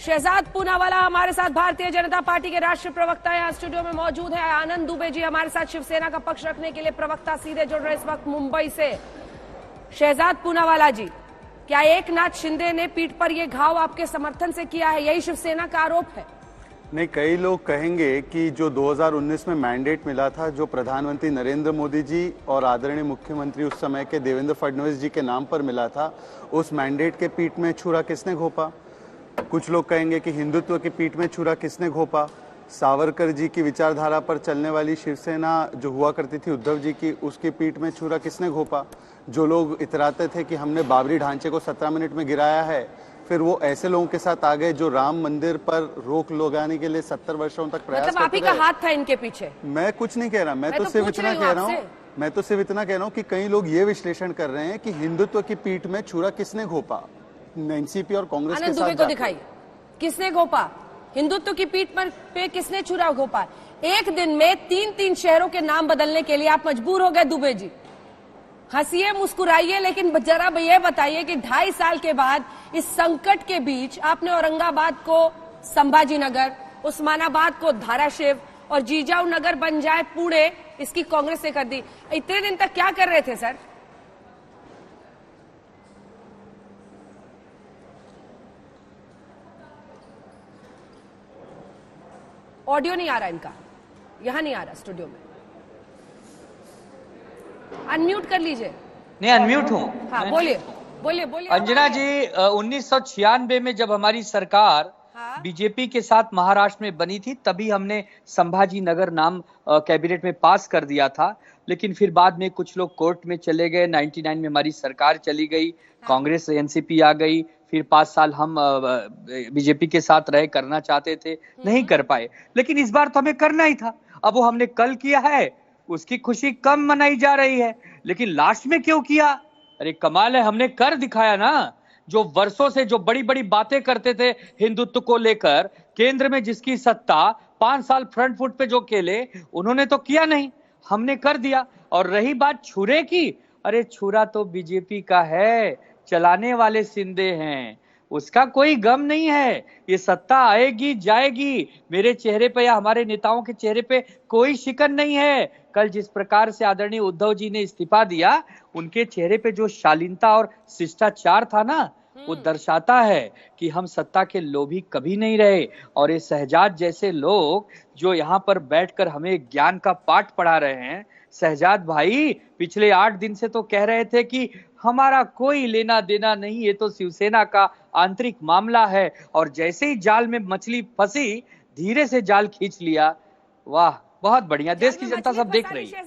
शहजाद पूनावाला हमारे साथ, भारतीय जनता पार्टी के राष्ट्रीय प्रवक्ता यहाँ स्टूडियो में मौजूद है। आनंद दुबे जी हमारे साथ शिवसेना का पक्ष रखने के लिए प्रवक्ता सीधे जुड़ रहे इस वक्त मुंबई से। शहजाद पूनावाला जी, क्या एकनाथ शिंदे ने पीठ पर यह घाव आपके समर्थन से किया है, यही शिवसेना का आरोप है? नहीं, कई लोग कहेंगे कि जो 2019 में मैंडेट मिला था, जो प्रधानमंत्री नरेंद्र मोदी जी और आदरणीय मुख्यमंत्री उस समय के देवेंद्र फडणवीस जी के नाम पर मिला था, उस मैंडेट के पीठ में छुरा किसने घोंपा? कुछ लोग कहेंगे कि हिंदुत्व की पीठ में छुरा किसने घोंपा? सावरकर जी की विचारधारा पर चलने वाली शिवसेना जो हुआ करती थी उद्धव जी की, उसकी पीठ में छुरा किसने घोंपा? जो लोग इतराते थे कि हमने बाबरी ढांचे को 17 मिनट में गिराया है, फिर वो ऐसे लोगों के साथ आ गए जो राम मंदिर पर रोक लगाने के लिए 70 वर्षों तक प्रयास मतलब आप ही का हाथ था इनके पीछे? मैं कुछ नहीं कह रहा, मैं तो सिर्फ इतना कह रहा हूँ कि कई लोग ये विश्लेषण कर रहे हैं कि हिंदुत्व की पीठ में छुरा किसने घोंपा? एनसीपी और कांग्रेस के साथ को दिखाइए, किसने घोंपा? हिंदुत्व की पीठ पे किसने छुरा घोंपा? एक दिन में 3 शहरों के नाम बदलने के लिए आप मजबूर हो गए दुबे जी। हंसिए मुस्कुराइए, लेकिन जरा ये बताइए कि 2.5 साल के बाद इस संकट के बीच आपने औरंगाबाद को संभाजी नगर, उस्मानाबाद को धाराशिव और जीजाऊ नगर बन जाए पुणे, इसकी कांग्रेस ने कर दी। इतने दिन तक क्या कर रहे थे सर? ऑडियो नहीं आ रहा इनका, यहां नहीं आ रहा स्टूडियो में। अनम्यूट कर लीजिए। नहीं, अनम्यूट हूँ। हाँ, बोलिए। अंजना जी, 1996 में जब हमारी सरकार बीजेपी के साथ महाराष्ट्र में बनी थी, तभी हमने संभाजी नगर नाम कैबिनेट में पास कर दिया था। लेकिन फिर बाद में कुछ लोग कोर्ट में चले गए। 99 में हमारी सरकार चली गई, कांग्रेस एनसीपी आ गई, फिर 5 साल हम बीजेपी के साथ रहे, करना चाहते थे, नहीं कर पाए। लेकिन इस बार तो हमें करना ही था। अब वो हमने कल किया है, उसकी खुशी कम मनाई जा रही है, लेकिन लास्ट में क्यों किया? अरे कमाल है, हमने कर दिखाया ना। जो वर्षों से जो बड़ी बड़ी बातें करते थे हिंदुत्व को लेकर, केंद्र में जिसकी सत्ता, 5 साल फ्रंट फुट पे जो खेले, उन्होंने तो किया नहीं, हमने कर दिया। और रही बात छुरे की, अरे छुरा तो बीजेपी का है, चलाने वाले शिंदे हैं, उसका कोई गम नहीं है। ये सत्ता आएगी जाएगी, मेरे चेहरे पे या हमारे नेताओं के चेहरे पे कोई शिकन नहीं है। कल जिस प्रकार से आदरणीय उद्धव जी ने इस्तीफा दिया, उनके चेहरे पे जो शालीनता और शिष्टाचार था ना, वो दर्शाता है कि हम सत्ता के लोभी कभी नहीं रहे। और ये शहजाद जैसे लोग जो यहाँ पर बैठकर हमें ज्ञान का पाठ पढ़ा रहे हैं, शहजाद भाई पिछले 8 दिन से तो कह रहे थे कि हमारा कोई लेना देना नहीं, ये तो शिवसेना का आंतरिक मामला है। और जैसे ही जाल में मछली फंसी, धीरे से जाल खींच लिया। वाह, बहुत बढ़िया, देश की जनता सब देख रही है।